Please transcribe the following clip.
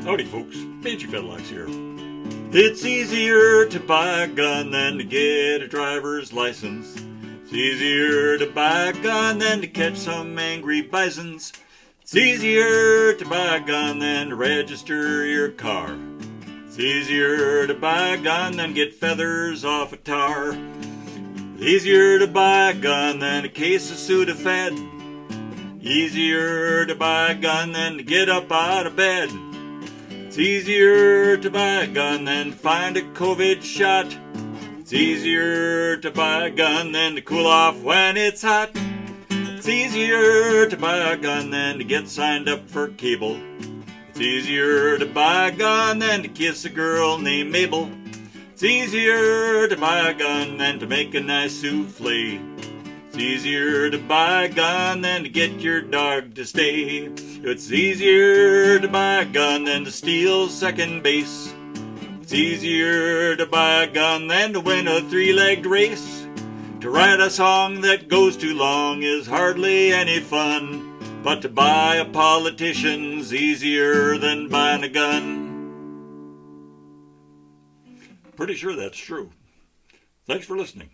Howdy folks, Mangy Fetlocks here. It's easier to buy a gun than to get a driver's license. It's easier to buy a gun than to catch some angry bisons. It's easier to buy a gun than to register your car. It's easier to buy a gun than get feathers off a tar. It's easier to buy a gun than a case of Sudafed. Easier to buy a gun than to get up out of bed. It's easier to buy a gun than to find a COVID shot. It's easier to buy a gun than to cool off when it's hot. It's easier to buy a gun than to get signed up for cable. It's easier to buy a gun than to kiss a girl named Mable. It's easier to buy a gun than to make a nice souffle. It's easier to buy a gun than to get your dog to stay. It's easier to buy a gun than to steal second base. It's easier to buy a gun than to win a three-legged race. To write a song that goes too long is hardly any fun, but to buy a politician's easier than buying a gun. Pretty sure that's true. Thanks for listening.